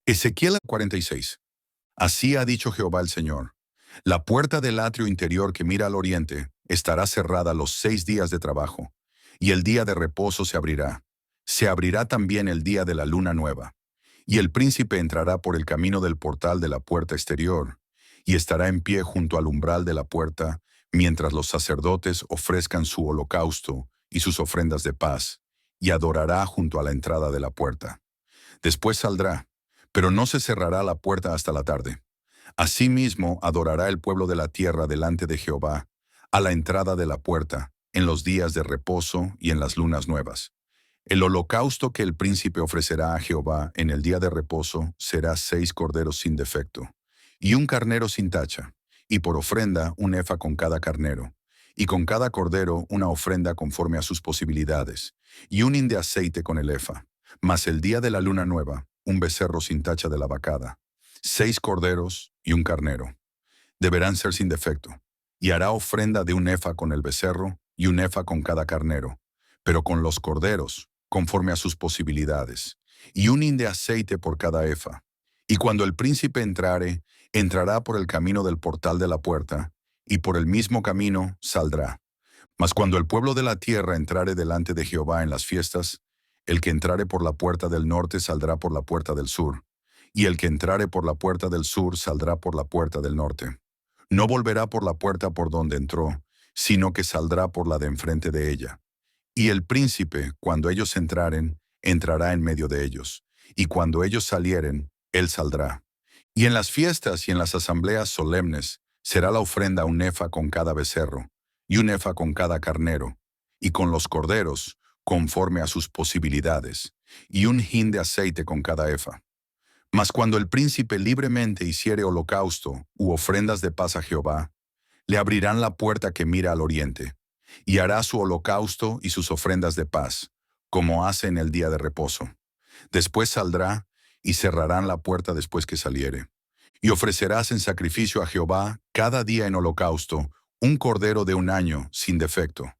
Ezequiel 46. Así ha dicho Jehová el Señor. La puerta del atrio interior que mira al oriente estará cerrada los 6 días de trabajo, y el día de reposo se abrirá. Se abrirá también el día de la luna nueva. Y el príncipe entrará por el camino del portal de la puerta exterior, y estará en pie junto al umbral de la puerta, mientras los sacerdotes ofrezcan su holocausto y sus ofrendas de paz, y adorará junto a la entrada de la puerta. Después saldrá, pero no se cerrará la puerta hasta la tarde. Asimismo adorará el pueblo de la tierra delante de Jehová, a la entrada de la puerta, en los días de reposo y en las lunas nuevas. El holocausto que el príncipe ofrecerá a Jehová en el día de reposo será 6 corderos sin defecto, y un carnero sin tacha, y por ofrenda un efa con cada carnero, y con cada cordero una ofrenda conforme a sus posibilidades, y un hin de aceite con el efa. Mas el día de la luna nueva, un becerro sin tacha de la vacada, 6 corderos y un carnero. Deberán ser sin defecto, y hará ofrenda de un efa con el becerro y un efa con cada carnero, pero con los corderos, conforme a sus posibilidades, y un hin de aceite por cada efa. Y cuando el príncipe entrare, entrará por el camino del portal de la puerta, y por el mismo camino saldrá. Mas cuando el pueblo de la tierra entrare delante de Jehová en las fiestas, el que entrare por la puerta del norte saldrá por la puerta del sur, y el que entrare por la puerta del sur saldrá por la puerta del norte. No volverá por la puerta por donde entró, sino que saldrá por la de enfrente de ella. Y el príncipe, cuando ellos entraren, entrará en medio de ellos, y cuando ellos salieren, él saldrá. Y en las fiestas y en las asambleas solemnes será la ofrenda un efa con cada becerro, y un efa con cada carnero, y con los corderos, conforme a sus posibilidades, y un hin de aceite con cada efa. Mas cuando el príncipe libremente hiciere holocausto u ofrendas de paz a Jehová, le abrirán la puerta que mira al oriente, y hará su holocausto y sus ofrendas de paz, como hace en el día de reposo. Después saldrá, y cerrarán la puerta después que saliere. Y ofrecerás en sacrificio a Jehová cada día en holocausto un cordero de un año sin defecto.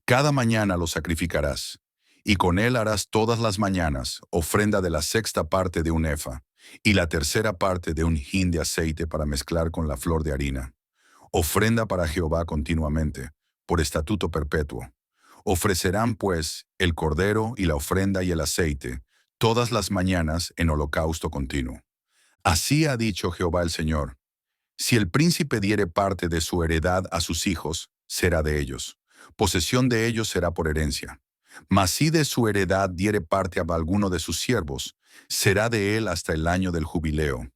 Cada mañana lo sacrificarás, y con él harás todas las mañanas ofrenda de la 6ª parte de un efa, y la 3ª parte de un hin de aceite para mezclar con la flor de harina. Ofrenda para Jehová continuamente, por estatuto perpetuo. Ofrecerán, pues, el cordero y la ofrenda y el aceite, todas las mañanas en holocausto continuo. Así ha dicho Jehová el Señor: si el príncipe diere parte de su heredad a sus hijos, será de ellos. Posesión de ellos será por herencia. Mas si de su heredad diere parte a alguno de sus siervos, será de él hasta el año del jubileo.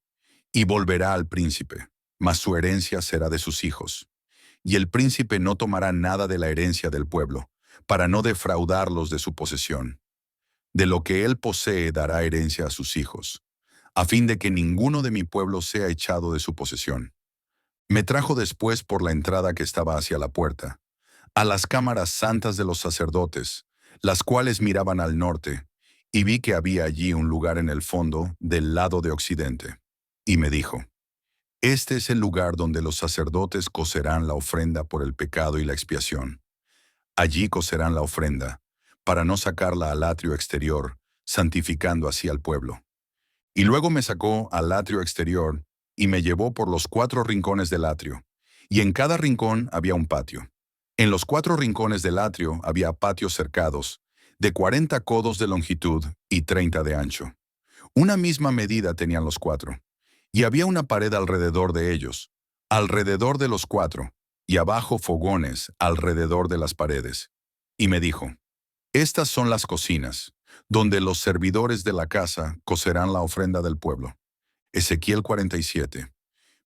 Y volverá al príncipe, mas su herencia será de sus hijos. Y el príncipe no tomará nada de la herencia del pueblo, para no defraudarlos de su posesión. De lo que él posee dará herencia a sus hijos, a fin de que ninguno de mi pueblo sea echado de su posesión. Me trajo después por la entrada que estaba hacia la puerta, a las cámaras santas de los sacerdotes, las cuales miraban al norte, y vi que había allí un lugar en el fondo del lado de occidente. Y me dijo: este es el lugar donde los sacerdotes cocerán la ofrenda por el pecado y la expiación. Allí cocerán la ofrenda, para no sacarla al atrio exterior, santificando así al pueblo. Y luego me sacó al atrio exterior, y me llevó por los 4 rincones del atrio, y en cada rincón había un patio. En los 4 rincones del atrio había patios cercados, de 40 codos de longitud y 30 de ancho. Una misma medida tenían los 4. Y había una pared alrededor de ellos, alrededor de los 4, y abajo fogones alrededor de las paredes. Y me dijo: estas son las cocinas, donde los servidores de la casa cocerán la ofrenda del pueblo. Ezequiel 47.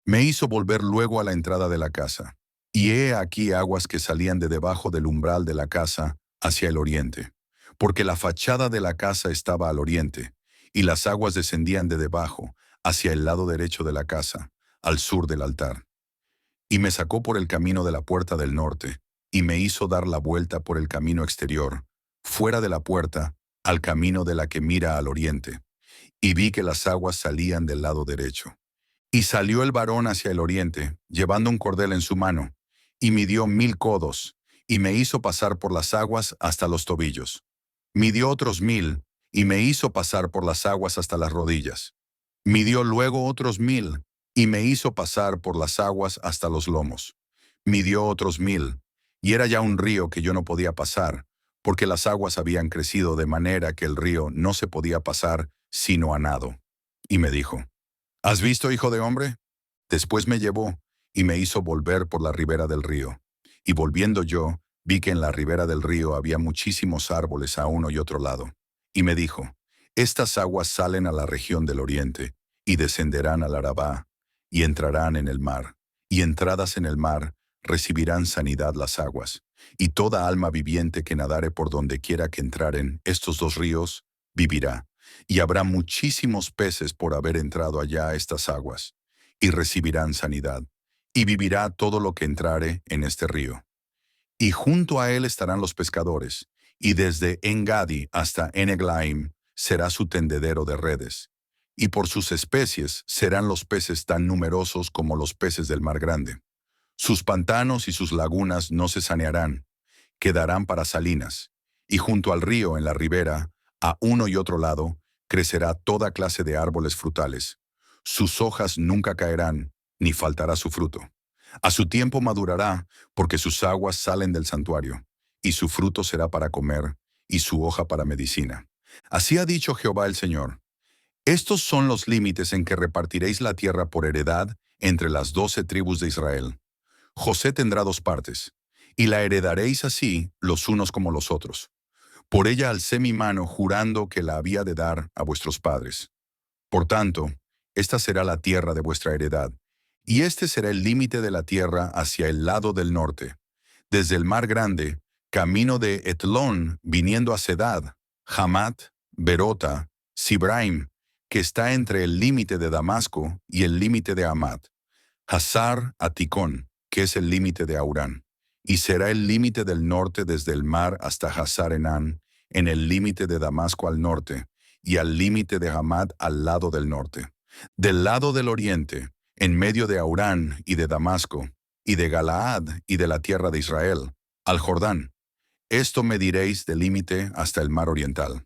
Me hizo volver luego a la entrada de la casa, y he aquí aguas que salían de debajo del umbral de la casa hacia el oriente, porque la fachada de la casa estaba al oriente, y las aguas descendían de debajo, hacia el lado derecho de la casa, al sur del altar. Y me sacó por el camino de la puerta del norte, y me hizo dar la vuelta por el camino exterior, fuera de la puerta, al camino de la que mira al oriente. Y vi que las aguas salían del lado derecho. Y salió el varón hacia el oriente, llevando un cordel en su mano, y midió 1000 codos, y me hizo pasar por las aguas hasta los tobillos. Midió otros 1000, y me hizo pasar por las aguas hasta las rodillas. Midió luego otros 1000, y me hizo pasar por las aguas hasta los lomos. Midió otros 1000, y era ya un río que yo no podía pasar, porque las aguas habían crecido de manera que el río no se podía pasar sino a nado. Y me dijo, ¿has visto, hijo de hombre? Después me llevó, y me hizo volver por la ribera del río. Y volviendo yo, vi que en la ribera del río había muchísimos árboles a uno y otro lado. Y me dijo, estas aguas salen a la región del oriente, y descenderán al Arabá, y entrarán en el mar. Y entradas en el mar, recibirán sanidad las aguas. Y toda alma viviente que nadare por donde quiera que entraren estos dos ríos, vivirá. Y habrá muchísimos peces por haber entrado allá a estas aguas, y recibirán sanidad. Y vivirá todo lo que entrare en este río. Y junto a él estarán los pescadores, y desde Engadi hasta Eneglaim será su tendedero de redes. Y por sus especies serán los peces tan numerosos como los peces del mar grande. Sus pantanos y sus lagunas no se sanearán, quedarán para salinas. Y junto al río en la ribera, a uno y otro lado, crecerá toda clase de árboles frutales. Sus hojas nunca caerán, ni faltará su fruto. A su tiempo madurará, porque sus aguas salen del santuario, y su fruto será para comer, y su hoja para medicina. Así ha dicho Jehová el Señor. Estos son los límites en que repartiréis la tierra por heredad entre las 12 tribus de Israel. José tendrá 2 partes, y la heredaréis así los unos como los otros. Por ella alcé mi mano jurando que la había de dar a vuestros padres. Por tanto, esta será la tierra de vuestra heredad, y este será el límite de la tierra hacia el lado del norte, desde el mar grande, camino de Etlón, viniendo a Sedad, Hamat, Berota, Sibraim, que está entre el límite de Damasco y el límite de Hamat, Hazar Aticón, que es el límite de Aurán, y será el límite del norte desde el mar hasta Hazar Enán, en el límite de Damasco al norte, y al límite de Hamat al lado del norte. Del lado del oriente, en medio de Aurán y de Damasco, y de Galaad y de la tierra de Israel, al Jordán. Esto mediréis del límite hasta el mar oriental.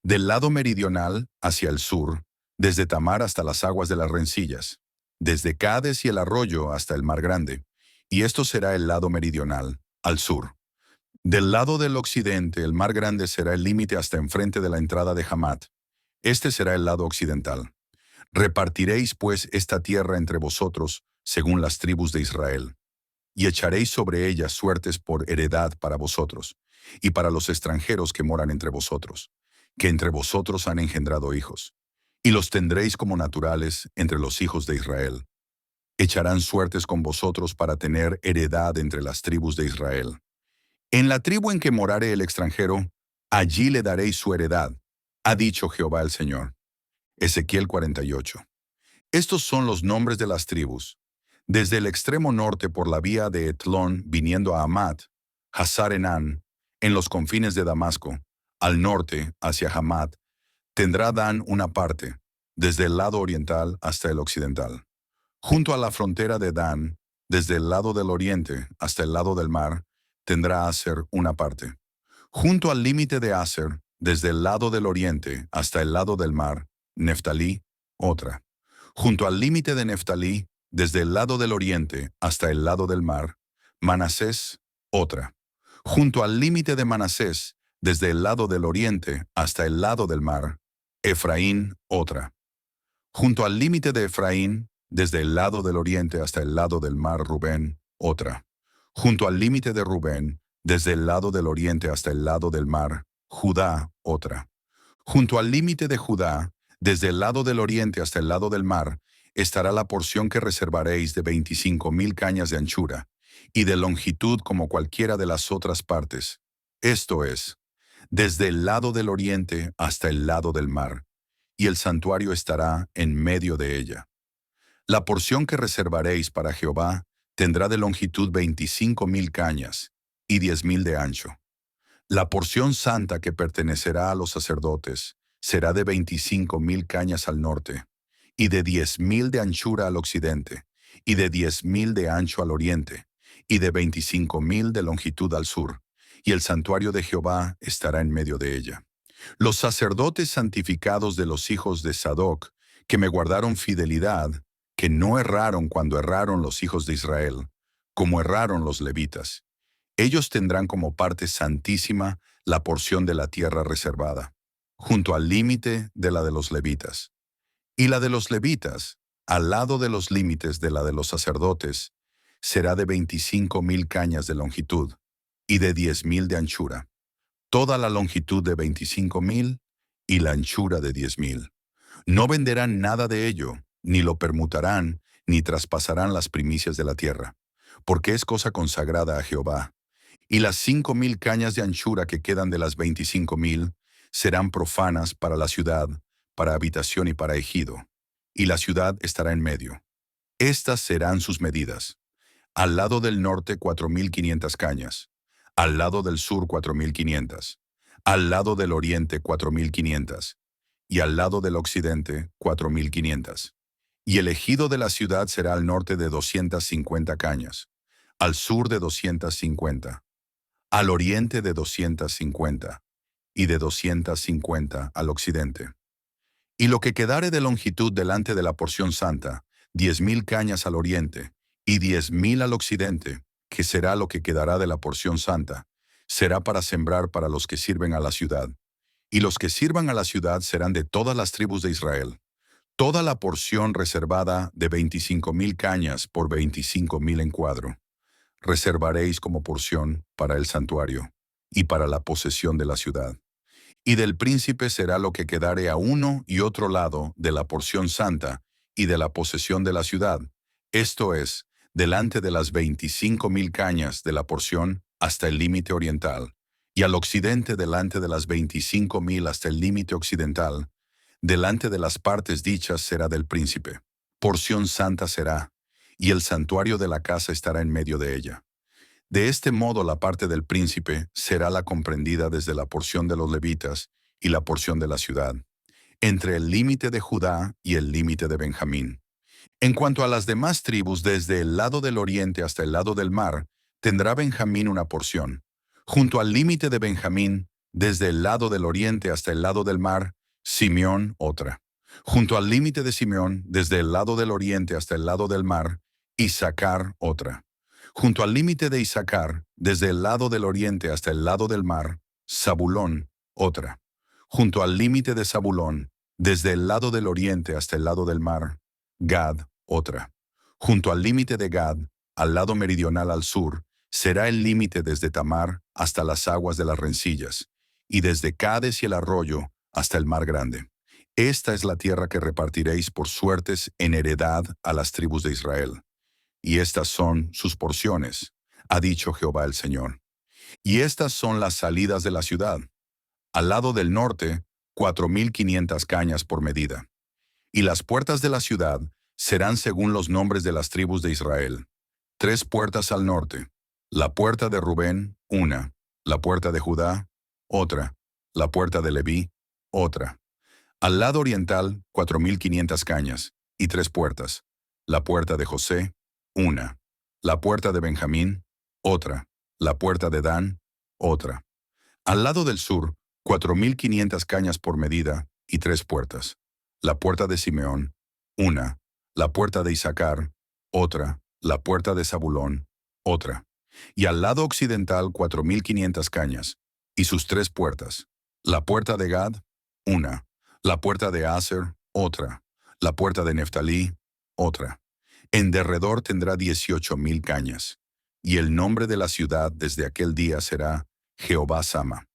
Del lado meridional hacia el sur, desde Tamar hasta las aguas de las rencillas, desde Cades y el arroyo hasta el mar grande, y esto será el lado meridional, al sur. Del lado del occidente, el mar grande será el límite hasta enfrente de la entrada de Hamat. Este será el lado occidental. Repartiréis pues esta tierra entre vosotros, según las tribus de Israel, y echaréis sobre ella suertes por heredad para vosotros, y para los extranjeros que moran entre vosotros, que entre vosotros han engendrado hijos, y los tendréis como naturales entre los hijos de Israel. Echarán suertes con vosotros para tener heredad entre las tribus de Israel. En la tribu en que morare el extranjero, allí le daréis su heredad, ha dicho Jehová el Señor. Ezequiel 48. Estos son los nombres de las tribus. Desde el extremo norte por la vía de Etlón viniendo a Hamat, Hazar Enán, en los confines de Damasco, al norte hacia Hamat, tendrá Dan una parte, desde el lado oriental hasta el occidental. Junto a la frontera de Dan, desde el lado del oriente hasta el lado del mar, tendrá Aser una parte. Junto al límite de Aser, desde el lado del oriente hasta el lado del mar, Neftalí, otra. Junto al límite de Neftalí, desde el lado del oriente hasta el lado del mar, Manasés, otra. Junto al límite de Manasés, desde el lado del oriente hasta el lado del mar, Efraín, otra. Junto al límite de Efraín, desde el lado del oriente hasta el lado del mar, Rubén, otra. Junto al límite de Rubén, desde el lado del oriente hasta el lado del mar, Judá, otra. Junto al límite de Judá, desde el lado del oriente hasta el lado del mar, estará la porción que reservaréis de 25,000 cañas de anchura, y de longitud como cualquiera de las otras partes. Esto es, desde el lado del oriente hasta el lado del mar, y el santuario estará en medio de ella. La porción que reservaréis para Jehová tendrá de longitud 25,000 cañas, y 10,000 de ancho. La porción santa que pertenecerá a los sacerdotes será de 25,000 cañas al norte, y de 10,000 de anchura al occidente, y de 10,000 de ancho al oriente, y de 25,000 de longitud al sur, y el santuario de Jehová estará en medio de ella. Los sacerdotes santificados de los hijos de Sadoc, que me guardaron fidelidad, que no erraron cuando erraron los hijos de Israel, como erraron los levitas. Ellos tendrán como parte santísima la porción de la tierra reservada, junto al límite de la de los levitas. Y la de los levitas, al lado de los límites de la de los sacerdotes, será de 25,000 cañas de longitud y de 10,000 de anchura. Toda la longitud de 25,000 y la anchura de 10,000. No venderán nada de ello, ni lo permutarán, ni traspasarán las primicias de la tierra, porque es cosa consagrada a Jehová. Y las 5,000 cañas de anchura que quedan de las 25,000 serán profanas para la ciudad, para habitación y para ejido, y la ciudad estará en medio. Estas serán sus medidas. Al lado del norte 4,500 cañas, al lado del sur 4,500, al lado del oriente 4,500, y al lado del occidente 4,500. Y el ejido de la ciudad será al norte de 250 cañas, al sur de 250, al oriente de 250, y de 250 al occidente. Y lo que quedare de longitud delante de la porción santa, 10,000 cañas al oriente, y 10,000 al occidente, que será lo que quedará de la porción santa, será para sembrar para los que sirven a la ciudad. Y los que sirvan a la ciudad serán de todas las tribus de Israel. Toda la porción reservada de 25,000 cañas por 25,000 en cuadro, reservaréis como porción para el santuario y para la posesión de la ciudad. Y del príncipe será lo que quedare a uno y otro lado de la porción santa y de la posesión de la ciudad, esto es, delante de las 25,000 cañas de la porción hasta el límite oriental, y al occidente delante de las 25,000 hasta el límite occidental, delante de las partes dichas será del príncipe. Porción santa será, y el santuario de la casa estará en medio de ella. De este modo la parte del príncipe será la comprendida desde la porción de los levitas y la porción de la ciudad, entre el límite de Judá y el límite de Benjamín. En cuanto a las demás tribus, desde el lado del oriente hasta el lado del mar, tendrá Benjamín una porción. Junto al límite de Benjamín, desde el lado del oriente hasta el lado del mar, Simeón otra. Junto al límite de Simeón, desde el lado del oriente hasta el lado del mar, Isacar otra. Junto al límite de Isacar, desde el lado del oriente hasta el lado del mar, Zabulón otra. Junto al límite de Zabulón, desde el lado del oriente hasta el lado del mar, Gad otra. Junto al límite de Gad, al lado meridional al sur, será el límite desde Tamar hasta las aguas de las rencillas, y desde Cades y el arroyo hasta el mar grande. Esta es la tierra que repartiréis por suertes en heredad a las tribus de Israel. Y estas son sus porciones, ha dicho Jehová el Señor. Y estas son las salidas de la ciudad. Al lado del norte, 4,500 cañas por medida. Y las puertas de la ciudad serán según los nombres de las tribus de Israel. 3 puertas al norte. La puerta de Rubén, una. La puerta de Judá, otra. La puerta de Leví, otra. Al lado oriental, 4,500 cañas y 3 puertas. La puerta de José, una. La puerta de Benjamín, otra. La puerta de Dan, otra. Al lado del sur, 4,500 cañas por medida y 3 puertas. La puerta de Simeón, una. La puerta de Isacar, otra. La puerta de Zabulón, otra. Y al lado occidental 4,500 cañas y sus 3 puertas. La puerta de Gad, una. La puerta de Aser, otra. La puerta de Neftalí, otra. En derredor tendrá 18,000 cañas. Y el nombre de la ciudad desde aquel día será Jehová Sama.